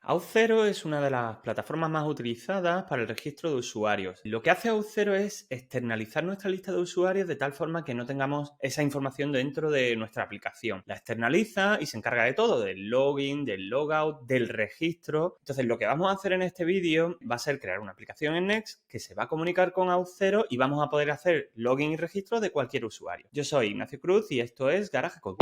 Auth0 es una de las plataformas más utilizadas para el registro de usuarios. Lo que hace Auth0 es externalizar nuestra lista de usuarios de tal forma que no tengamos esa información dentro de nuestra aplicación. La externaliza y se encarga de todo, del login, del logout, del registro. Entonces, lo que vamos a hacer en este vídeo va a ser crear una aplicación en Next que se va a comunicar con Auth0 y vamos a poder hacer login y registro de cualquier usuario. Yo soy Ignacio Cruz y esto es Garage Code.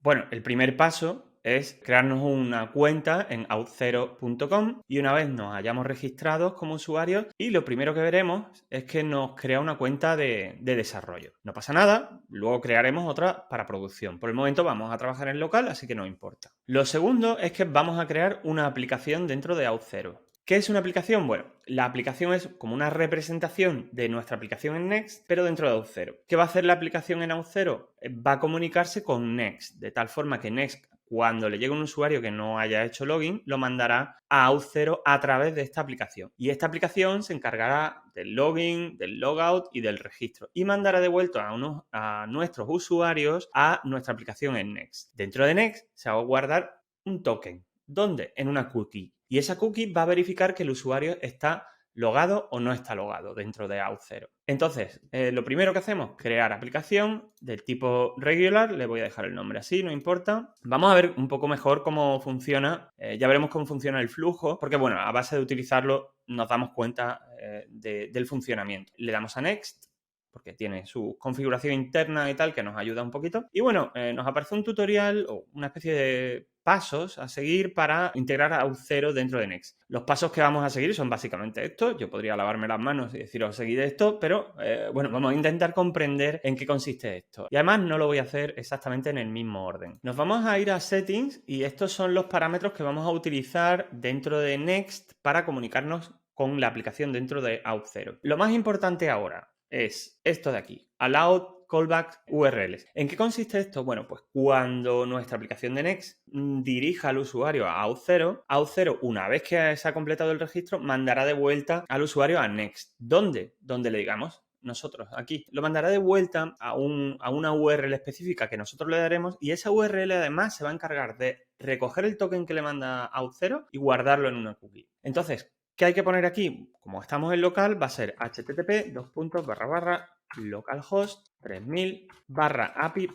Bueno, el primer paso es crearnos una cuenta en auth0.com y una vez nos hayamos registrado como usuarios y lo primero que veremos es que nos crea una cuenta de desarrollo. No pasa nada, luego crearemos otra para producción. Por el momento vamos a trabajar en local, así que no importa. Lo segundo es que vamos a crear una aplicación dentro de Auth0. ¿Qué es una aplicación? Bueno, la aplicación es como una representación de nuestra aplicación en Next, pero dentro de Auth0. ¿Qué va a hacer la aplicación en Auth0? Va a comunicarse con Next, de tal forma que Next, cuando le llegue un usuario que no haya hecho login, lo mandará a Auth0 a través de esta aplicación. Y esta aplicación se encargará del login, del logout y del registro. Y mandará de vuelta a nuestros usuarios a nuestra aplicación en Next. Dentro de Next se va a guardar un token. ¿Dónde? En una cookie. Y esa cookie va a verificar que el usuario está logado o no está logado dentro de Auth0. Entonces, lo primero que hacemos, crear aplicación del tipo regular, le voy a dejar el nombre así, no importa. Vamos a ver un poco mejor cómo funciona, ya veremos cómo funciona el flujo, porque bueno, a base de utilizarlo nos damos cuenta del funcionamiento. Le damos a Next, porque tiene su configuración interna y tal, que nos ayuda un poquito. Y bueno, nos aparece un tutorial o una especie de pasos a seguir para integrar a Auth0 dentro de Next. Los pasos que vamos a seguir son básicamente estos. Yo podría lavarme las manos y deciros seguid esto, pero bueno, vamos a intentar comprender en qué consiste esto. Y además no lo voy a hacer exactamente en el mismo orden. Nos vamos a ir a Settings y estos son los parámetros que vamos a utilizar dentro de Next para comunicarnos con la aplicación dentro de Auth0. Lo más importante ahora es esto de aquí, Allow Callback URLs. ¿En qué consiste esto? Bueno, pues cuando nuestra aplicación de Next dirija al usuario a Auth0, Auth0, una vez que se ha completado el registro, mandará de vuelta al usuario a Next. ¿Dónde? Donde le digamos nosotros, aquí. Lo mandará de vuelta a una URL específica que nosotros le daremos y esa URL además se va a encargar de recoger el token que le manda Auth0 y guardarlo en una cookie. Entonces, ¿qué hay que poner aquí? Como estamos en local, va a ser http://localhost 3000 /api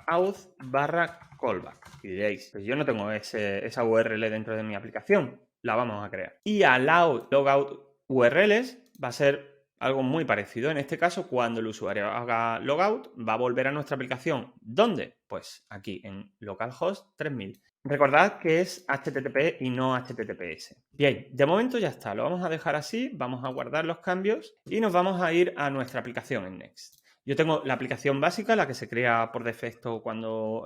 /auth /callback. Y diréis, pues yo no tengo esa URL dentro de mi aplicación. La vamos a crear. Y allow logout URLs va a ser algo muy parecido. En este caso, cuando el usuario haga logout, va a volver a nuestra aplicación. ¿Dónde? Pues aquí, en localhost 3000. Recordad que es HTTP y no HTTPS. Bien, de momento ya está. Lo vamos a dejar así, vamos a guardar los cambios y nos vamos a ir a nuestra aplicación en Next. Yo tengo la aplicación básica, la que se crea por defecto cuando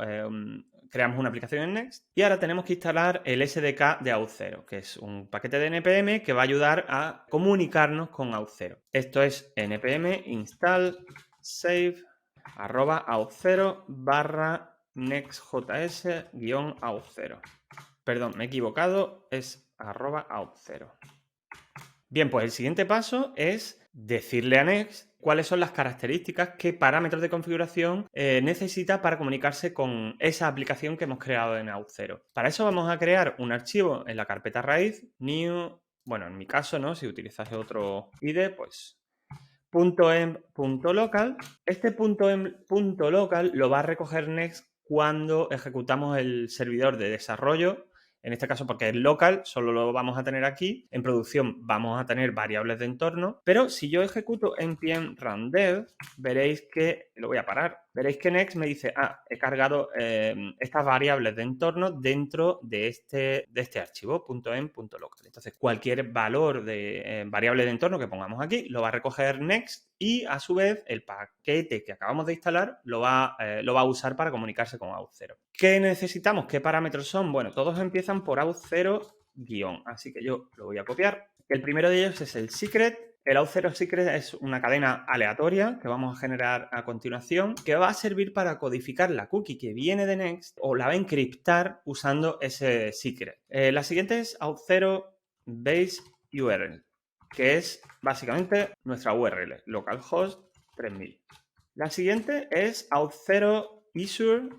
creamos una aplicación en Next. Y ahora tenemos que instalar el SDK de Auth0, que es un paquete de NPM que va a ayudar a comunicarnos con Auth0. Esto es npm install save @auth0 nextjs-auth0. Perdón, me he equivocado, es @auth0. Bien, pues el siguiente paso es decirle a Next cuáles son las características, qué parámetros de configuración necesita para comunicarse con esa aplicación que hemos creado en Auth0. Para eso vamos a crear un archivo en la carpeta raíz, new, bueno, en mi caso, ¿no? Si utilizase otro IDE, pues .env.local. Este .env.local lo va a recoger Next cuando ejecutamos el servidor de desarrollo. En este caso, porque es local, solo lo vamos a tener aquí. En producción vamos a tener variables de entorno. Pero si yo ejecuto npm run dev, veréis que, lo voy a parar, veréis que Next me dice, he cargado estas variables de entorno dentro de este archivo, .env.local. Entonces, cualquier valor de variable de entorno que pongamos aquí, lo va a recoger Next y, a su vez, el paquete que acabamos de instalar lo va a usar para comunicarse con Auth0. ¿Qué necesitamos? ¿Qué parámetros son? Bueno, todos empiezan por Auth0 guión, así que yo lo voy a copiar. El primero de ellos es el secret. El Auth0 secret es una cadena aleatoria que vamos a generar a continuación, que va a servir para codificar la cookie que viene de Next o la va a encriptar usando ese secret. La siguiente es Auth0 base URL, que es básicamente nuestra URL, localhost 3000. La siguiente es auth0 issue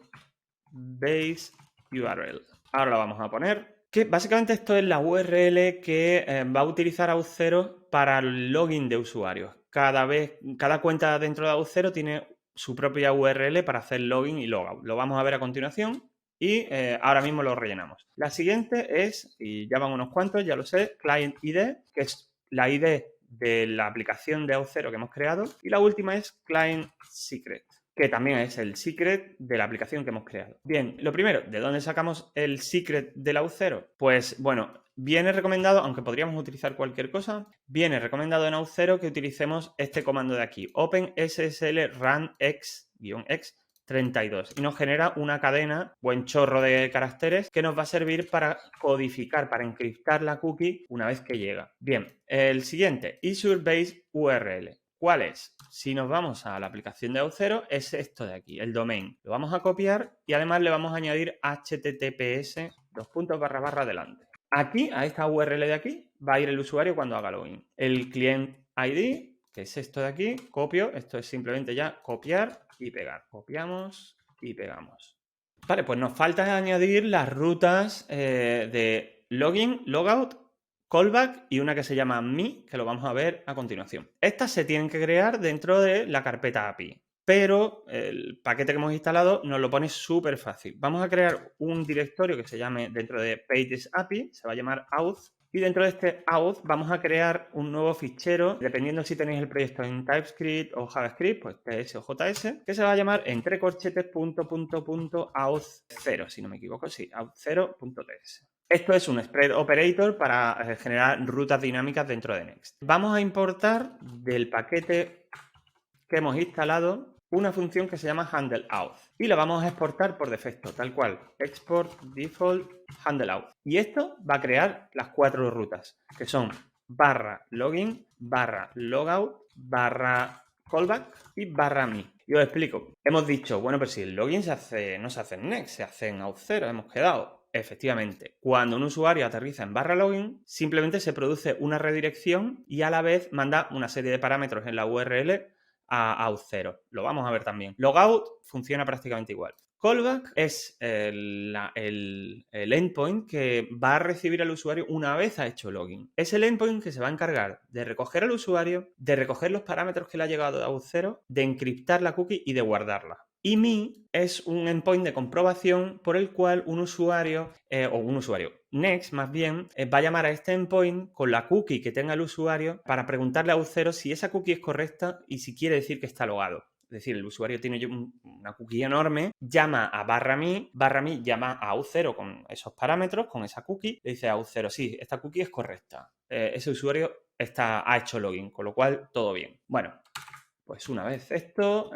base URL. Ahora la vamos a poner. Que básicamente esto es la URL que va a utilizar auth0 para el login de usuarios. Cada cuenta dentro de auth0 tiene su propia URL para hacer login y logout. Lo vamos a ver a continuación y ahora mismo lo rellenamos. La siguiente es, y ya van unos cuantos, ya lo sé, client ID, que es la ID de la aplicación de auth0 que hemos creado. Y la última es client secret, que también es el secret de la aplicación que hemos creado. Bien, lo primero, ¿de dónde sacamos el secret del auth0? Pues bueno, viene recomendado, aunque podríamos utilizar cualquier cosa, viene recomendado en auth0 que utilicemos este comando de aquí, OpenSSL run x-x 32, y nos genera una cadena, buen chorro de caracteres, que nos va a servir para codificar, para encriptar la cookie una vez que llega. Bien, el siguiente, Issue Base URL. ¿Cuál es? Si nos vamos a la aplicación de auth0, es esto de aquí, el domain. Lo vamos a copiar y además le vamos a añadir https delante. Aquí, a esta URL de aquí, va a ir el usuario cuando haga login. El client ID, que es esto de aquí, copio. Esto es simplemente ya copiar y pegar. Copiamos y pegamos. Vale, pues nos falta añadir las rutas de login, logout, callback y una que se llama me, que lo vamos a ver a continuación. Estas se tienen que crear dentro de la carpeta API, pero el paquete que hemos instalado nos lo pone súper fácil. Vamos a crear un directorio que se llame dentro de Pages API, se va a llamar auth, y dentro de este auth vamos a crear un nuevo fichero, dependiendo si tenéis el proyecto en TypeScript o JavaScript, pues TS o JS, que se va a llamar entre corchetes .auth0, si no me equivoco, sí, auth0.ts. Esto es un spread operator para generar rutas dinámicas dentro de Next. Vamos a importar del paquete que hemos instalado una función que se llama handleOuth y la vamos a exportar por defecto, tal cual, export default handleOuth. Y esto va a crear las 4 rutas, que son /login, /logout, /callback y /me. Y os explico. Hemos dicho, bueno, pero si el login no se hace en Next, se hace en auth0, hemos quedado. Efectivamente, cuando un usuario aterriza en /login, simplemente se produce una redirección y a la vez manda una serie de parámetros en la URL a auth0. Lo vamos a ver también. Logout funciona prácticamente igual. Callback es el endpoint que va a recibir al usuario una vez ha hecho login. Es el endpoint que se va a encargar de recoger al usuario, de recoger los parámetros que le ha llegado de auth0, de encriptar la cookie y de guardarla. Y me es un endpoint de comprobación por el cual un usuario, Next más bien, va a llamar a este endpoint con la cookie que tenga el usuario para preguntarle a auth0 si esa cookie es correcta y si quiere decir que está logado. Es decir, el usuario tiene una cookie enorme, llama a /me llama a auth0 con esos parámetros, con esa cookie, le dice a auth0, sí, esta cookie es correcta. Ese usuario ha hecho login, con lo cual todo bien. Bueno, pues una vez hecho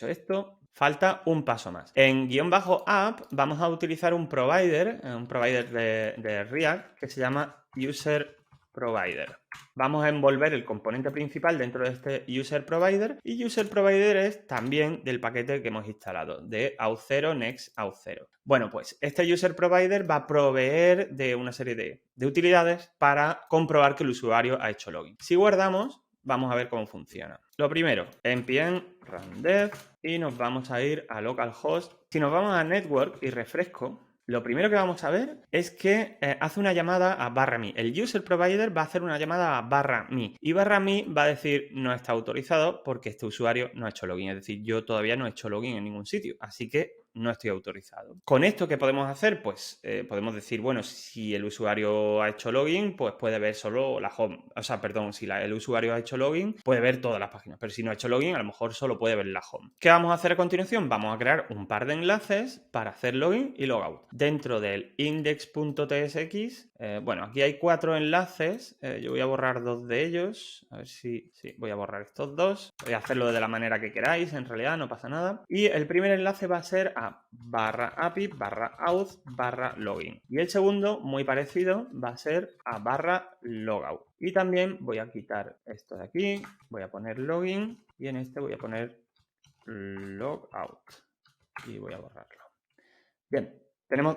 esto, falta un paso más. En _app vamos a utilizar un provider de React que se llama user provider. Vamos a envolver el componente principal dentro de este user provider y user provider es también del paquete que hemos instalado de auth0 next auth0. Bueno, pues este user provider va a proveer de una serie de utilidades para comprobar que el usuario ha hecho login. Si guardamos, vamos a ver cómo funciona. Lo primero, npm run dev y nos vamos a ir a localhost. Si nos vamos a network y refresco, lo primero que vamos a ver es que hace una llamada a /me. El user provider va a hacer una llamada a /me y /me va a decir no está autorizado porque este usuario no ha hecho login. Es decir, yo todavía no he hecho login en ningún sitio, así que no estoy autorizado. Con esto, ¿qué podemos hacer? Pues podemos decir, bueno, si el usuario ha hecho login, pues puede ver solo la home. O sea, perdón, si el usuario ha hecho login, puede ver todas las páginas. Pero si no ha hecho login, a lo mejor solo puede ver la home. ¿Qué vamos a hacer a continuación? Vamos a crear un par de enlaces para hacer login y logout. Dentro del index.tsx, bueno, aquí hay 4 enlaces. Yo voy a borrar 2 de ellos. A ver si voy a borrar estos 2. Voy a hacerlo de la manera que queráis, en realidad no pasa nada. Y el primer enlace va a ser a /api /auth /login. Y el segundo, muy parecido, va a ser a /logout. Y también voy a quitar esto de aquí, voy a poner login y en este voy a poner logout. Y voy a borrarlo. Bien, tenemos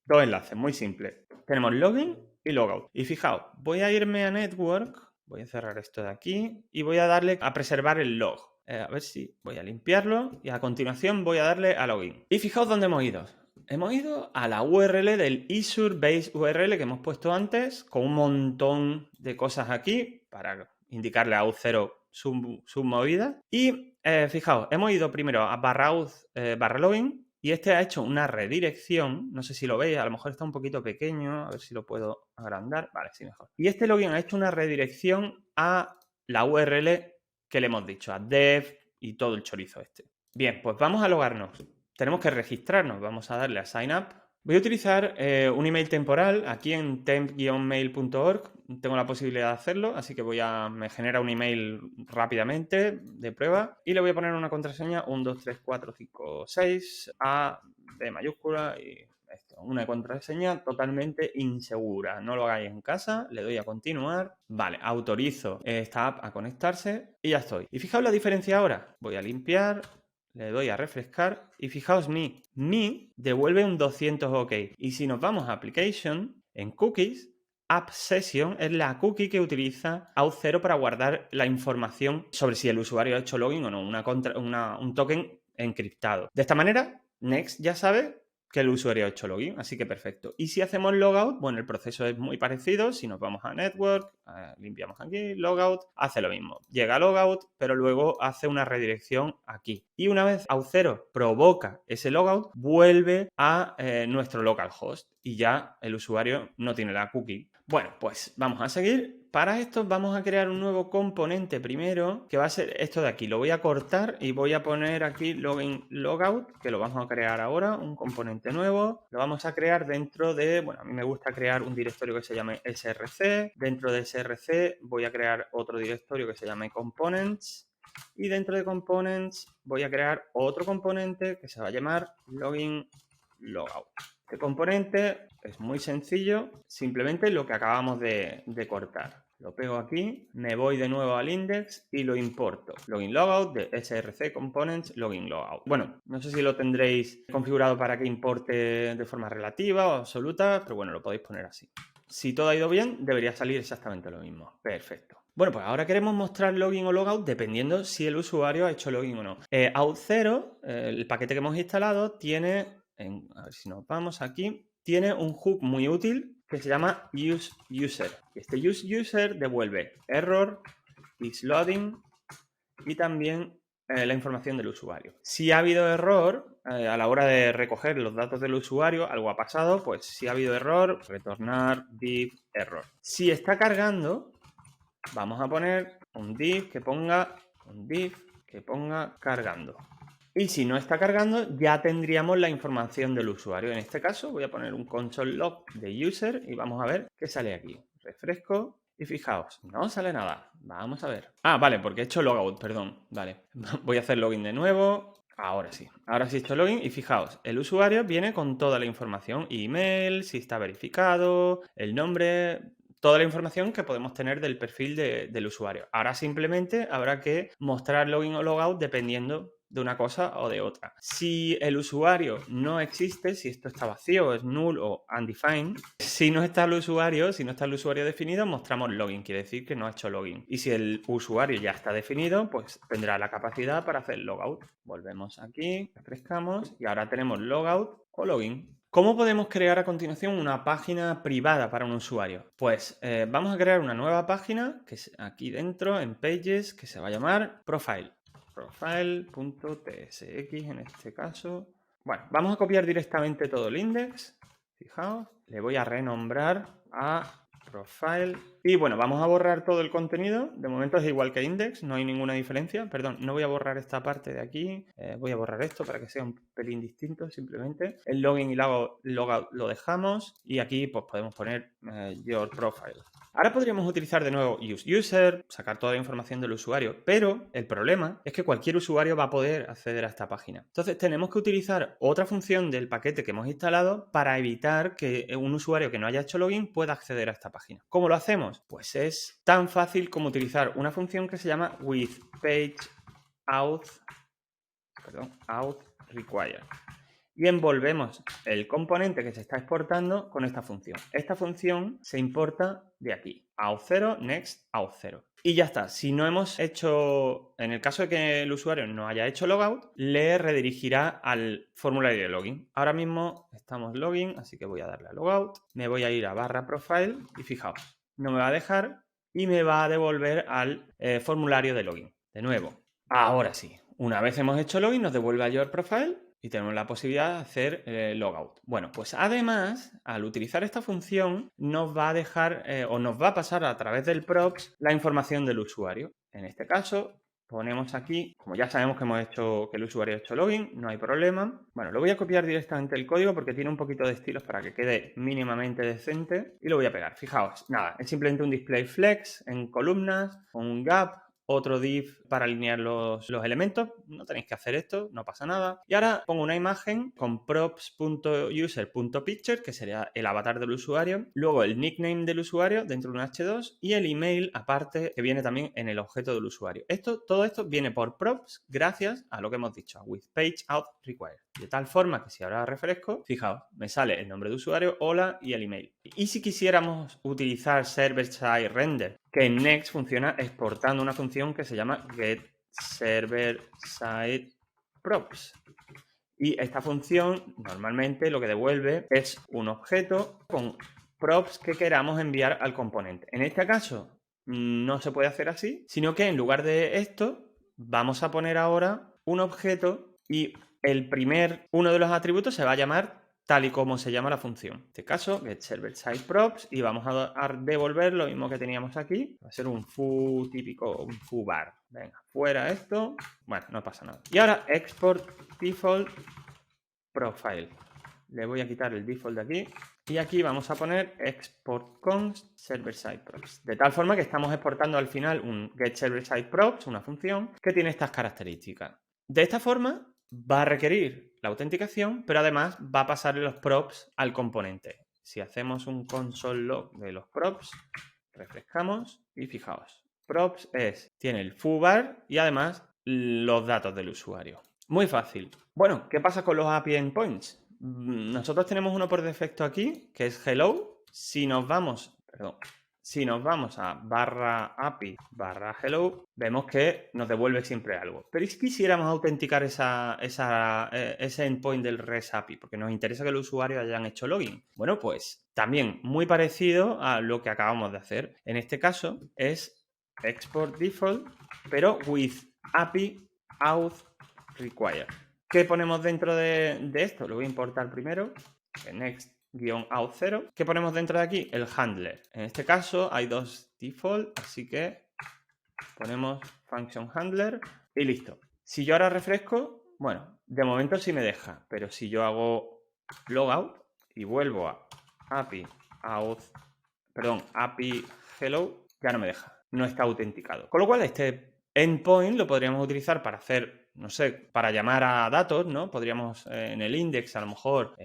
2 enlaces, muy simples. Tenemos login y logout. Y fijaos, voy a irme a network, voy a cerrar esto de aquí y voy a darle a preservar el log. A ver si voy a limpiarlo y a continuación voy a darle a login. Y fijaos dónde hemos ido. Hemos ido a la URL del Azure Base URL que hemos puesto antes, con un montón de cosas aquí para indicarle a Auth0 su movida. Y fijaos, hemos ido primero a /auth/login y este ha hecho una redirección. No sé si lo veis, a lo mejor está un poquito pequeño, a ver si lo puedo agrandar. Vale, sí, mejor. Y este login ha hecho una redirección a la URL que le hemos dicho, a dev y todo el chorizo este. Bien, pues vamos a logarnos. Tenemos que registrarnos. Vamos a darle a sign up. Voy a utilizar un email temporal aquí en temp-mail.org. Tengo la posibilidad de hacerlo, así que me genera un email rápidamente de prueba y le voy a poner una contraseña 1, 2, 3, 4, 5, 6 A, B mayúscula y esto. Una contraseña totalmente insegura. No lo hagáis en casa. Le doy a continuar. Vale, autorizo esta app a conectarse y ya estoy. Y fijaos la diferencia ahora. Voy a limpiar. Le doy a refrescar y fijaos me devuelve un 200 OK. Y si nos vamos a Application, en Cookies, App Session es la cookie que utiliza Auth0 para guardar la información sobre si el usuario ha hecho login o no, un token encriptado. De esta manera, Next ya sabe que el usuario ha hecho login, así que perfecto. Y si hacemos logout, bueno, el proceso es muy parecido. Si nos vamos a Network, limpiamos aquí, logout, hace lo mismo. Llega a logout, pero luego hace una redirección aquí. Y una vez Auth0 provoca ese logout, vuelve a nuestro localhost y ya el usuario no tiene la cookie. Bueno, pues vamos a seguir. Para esto vamos a crear un nuevo componente primero, que va a ser esto de aquí. Lo voy a cortar y voy a poner aquí login logout, que lo vamos a crear ahora, un componente nuevo. Lo vamos a crear dentro de, bueno, a mí me gusta crear un directorio que se llame src. Dentro de src voy a crear otro directorio que se llame components. Y dentro de components voy a crear otro componente que se va a llamar login logout. Este componente es muy sencillo, simplemente lo que acabamos de cortar. Lo pego aquí, me voy de nuevo al index y lo importo. Login logout de src components login logout. Bueno, no sé si lo tendréis configurado para que importe de forma relativa o absoluta, pero bueno, lo podéis poner así. Si todo ha ido bien, debería salir exactamente lo mismo. Perfecto. Bueno, pues ahora queremos mostrar login o logout dependiendo si el usuario ha hecho login o no. Auth0, el paquete que hemos instalado, tiene, a ver si nos vamos aquí, tiene un hook muy útil que se llama useUser. Este useUser devuelve error, is loading y también la información del usuario. Si ha habido error a la hora de recoger los datos del usuario, algo ha pasado, pues si ha habido error, retornar div error. Si está cargando, vamos a poner un div que ponga cargando. Y si no está cargando, ya tendríamos la información del usuario. En este caso voy a poner un console log de user y vamos a ver qué sale aquí. Refresco y fijaos, no sale nada. Vamos a ver. Ah, vale, porque he hecho logout, perdón. Vale, voy a hacer login de nuevo. Ahora sí he hecho login y fijaos, el usuario viene con toda la información, email, si está verificado, el nombre, toda la información que podemos tener del perfil del usuario. Ahora simplemente habrá que mostrar login o logout dependiendo de una cosa o de otra. Si el usuario no existe, si esto está vacío, es null o undefined, si no está el usuario definido, mostramos login, quiere decir que no ha hecho login. Y si el usuario ya está definido, pues tendrá la capacidad para hacer logout. Volvemos aquí, refrescamos y ahora tenemos logout o login. ¿Cómo podemos crear a continuación una página privada para un usuario? Pues vamos a crear una nueva página que es aquí dentro en Pages que se va a llamar Profile. Profile.tsx en este caso. Bueno, vamos a copiar directamente todo el index. Fijaos, le voy a renombrar a Profile. Y bueno, vamos a borrar todo el contenido. De momento es igual que index, no hay ninguna diferencia. Perdón, no voy a borrar esta parte de aquí. Voy a borrar esto para que sea un pelín distinto simplemente. El login y logout lo dejamos. Y aquí pues podemos poner your profile. Ahora podríamos utilizar de nuevo useUser, sacar toda la información del usuario, pero el problema es que cualquier usuario va a poder acceder a esta página. Entonces tenemos que utilizar otra función del paquete que hemos instalado para evitar que un usuario que no haya hecho login pueda acceder a esta página. ¿Cómo lo hacemos? Pues es tan fácil como utilizar una función que se llama withPageAuth require. y envolvemos el componente que se está exportando con esta función. Esta función se importa de aquí, auth0, next, auth0. Y ya está. Si no hemos hecho, en el caso de que el usuario no haya hecho logout, le redirigirá al formulario de login. Ahora mismo estamos login, así que voy a darle a logout. Me voy a ir a barra profile y fijaos, no me va a dejar y me va a devolver al formulario de login. De nuevo, ahora sí. Una vez hemos hecho login, nos devuelve a your profile y tenemos la posibilidad de hacer logout. Bueno, pues además, al utilizar esta función, nos va a dejar o nos va a pasar a través del props la información del usuario. En este caso, ponemos aquí, como ya sabemos que hemos hecho, que el usuario ha hecho login, no hay problema. Bueno, lo voy a copiar directamente el código porque tiene un poquito de estilos para que quede mínimamente decente y lo voy a pegar. Fijaos, nada, es simplemente un display flex en columnas, un gap, otro div para alinear los elementos. No tenéis que hacer esto, no pasa nada. Y ahora pongo una imagen con props.user.picture, que sería el avatar del usuario, luego el nickname del usuario dentro de un h2 y el email aparte que viene también en el objeto del usuario. Todo esto viene por props gracias a lo que hemos dicho, with page out required. De tal forma que si ahora refresco, fijaos, me sale el nombre de usuario, hola y el email. Y si quisiéramos utilizar server-side render, que en Next funciona exportando una función que se llama getServerSideProps. Y esta función normalmente lo que devuelve es un objeto con props que queramos enviar al componente. En este caso no se puede hacer así, sino que en lugar de esto vamos a poner ahora un objeto y uno de los atributos se va a llamar tal y como se llama la función. En este caso, getServerSideProps, y vamos a devolver lo mismo que teníamos aquí. Va a ser un foo típico, un foo bar. Venga, fuera esto. Bueno, no pasa nada. Y ahora export default profile. Le voy a quitar el default de aquí. Y aquí vamos a poner export const server-side-props. De tal forma que estamos exportando al final un getServerSideProps, una función que tiene estas características. De esta forma va a requerir la autenticación, pero además va a pasarle los props al componente. Si hacemos un console log de los props, refrescamos y fijaos. Props tiene el foobar y además los datos del usuario. Muy fácil. Bueno, ¿qué pasa con los API endpoints? Nosotros tenemos uno por defecto aquí, que es hello. Si nos vamos a barra API barra hello, vemos que nos devuelve siempre algo. Pero si quisiéramos autenticar ese endpoint del REST API, porque nos interesa que los usuarios hayan hecho login. Bueno, pues también muy parecido a lo que acabamos de hacer. En este caso es export default, pero with API auth required. ¿Qué ponemos dentro de esto? Lo voy a importar primero. Next-auth0. ¿Qué ponemos dentro de aquí? El handler. En este caso hay dos default, así que ponemos function handler y listo. Si yo ahora refresco, bueno, de momento sí me deja, pero si yo hago logout y vuelvo a API hello, ya no me deja. No está autenticado. Con lo cual este endpoint lo podríamos utilizar para hacer, no sé, para llamar a datos, ¿no? Podríamos en el index a lo mejor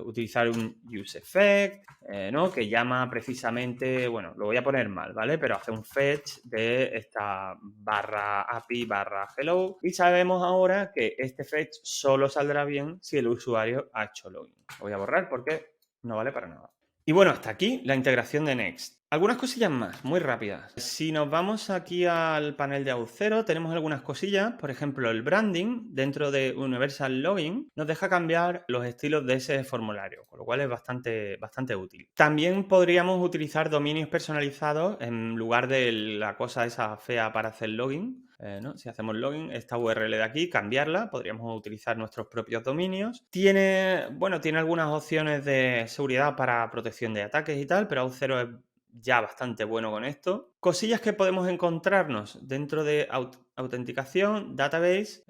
utilizar un useEffect, ¿no? Que llama precisamente, bueno, lo voy a poner mal, ¿vale? Pero hace un fetch de esta barra API barra hello y sabemos ahora que este fetch solo saldrá bien si el usuario ha hecho login. Lo voy a borrar porque no vale para nada. Y bueno, hasta aquí la integración de Next. Algunas cosillas más, muy rápidas. Si nos vamos aquí al panel de auth0, tenemos algunas cosillas. Por ejemplo, el branding dentro de Universal Login nos deja cambiar los estilos de ese formulario, con lo cual es bastante útil. También podríamos utilizar dominios personalizados en lugar de la cosa esa fea para hacer login. ¿No? Si hacemos login, esta URL de aquí, cambiarla, podríamos utilizar nuestros propios dominios. Tiene algunas opciones de seguridad para protección de ataques y tal, pero auth0 es ya bastante bueno con esto. Cosillas que podemos encontrarnos dentro de autenticación, database,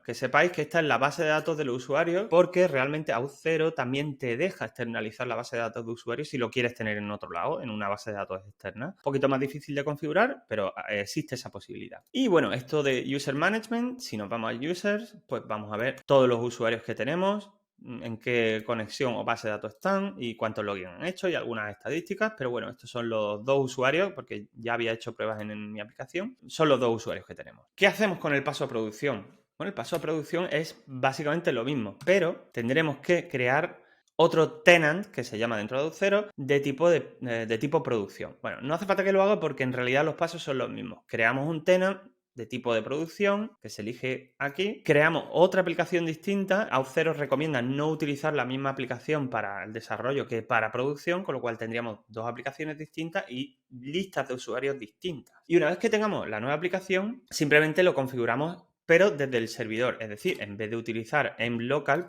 que sepáis que esta es la base de datos del usuario, porque realmente auth0 también te deja externalizar la base de datos de usuario si lo quieres tener en otro lado, en una base de datos externa. Un poquito más difícil de configurar, pero existe esa posibilidad. Y bueno, esto de user management, si nos vamos a users, pues vamos a ver todos los usuarios que tenemos, en qué conexión o base de datos están y cuántos login han hecho y algunas estadísticas, pero bueno, estos son los dos usuarios porque ya había hecho pruebas en mi aplicación, son los dos usuarios que tenemos. ¿Qué hacemos con el paso a producción? Bueno, el paso a producción es básicamente lo mismo, pero tendremos que crear otro tenant, que se llama dentro de Auth0, de tipo producción. Bueno, no hace falta que lo haga porque en realidad los pasos son los mismos. Creamos un tenant de tipo de producción, que se elige aquí. Creamos otra aplicación distinta. Auth0 recomienda no utilizar la misma aplicación para el desarrollo que para producción, con lo cual tendríamos dos aplicaciones distintas y listas de usuarios distintas. Y una vez que tengamos la nueva aplicación, simplemente lo configuramos pero desde el servidor. Es decir, en vez de utilizar mlocal,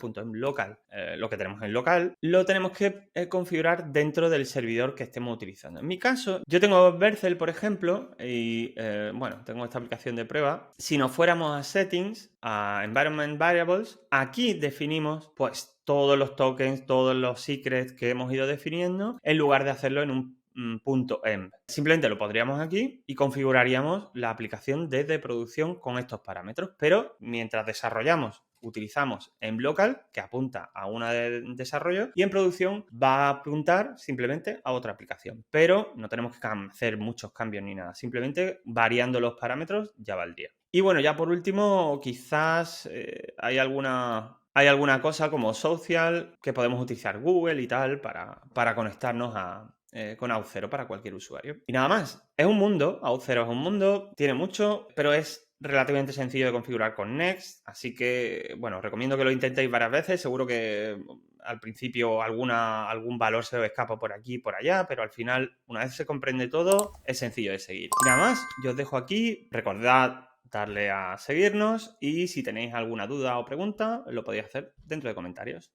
lo que tenemos en local, lo tenemos que configurar dentro del servidor que estemos utilizando. En mi caso, yo tengo Vercel, por ejemplo, y bueno, tengo esta aplicación de prueba. Si nos fuéramos a Settings, a Environment Variables, aquí definimos pues todos los tokens, todos los secrets que hemos ido definiendo, en lugar de hacerlo en un .env. Simplemente lo pondríamos aquí y configuraríamos la aplicación desde producción con estos parámetros, pero mientras desarrollamos utilizamos mlocal, que apunta a una de desarrollo, y en producción va a apuntar simplemente a otra aplicación. Pero no tenemos que hacer muchos cambios ni nada, simplemente variando los parámetros ya valdría. Y bueno, ya por último, quizás hay alguna cosa como social que podemos utilizar Google y tal para conectarnos con Auth0 para cualquier usuario. Y nada más. Es un mundo, Auth0 es un mundo, tiene mucho, pero es relativamente sencillo de configurar con Next, así que, bueno, os recomiendo que lo intentéis varias veces. Seguro que al principio algún valor se os escapa por aquí y por allá, pero al final, una vez se comprende todo, es sencillo de seguir. Y nada más, yo os dejo aquí. Recordad darle a seguirnos y si tenéis alguna duda o pregunta, lo podéis hacer dentro de comentarios.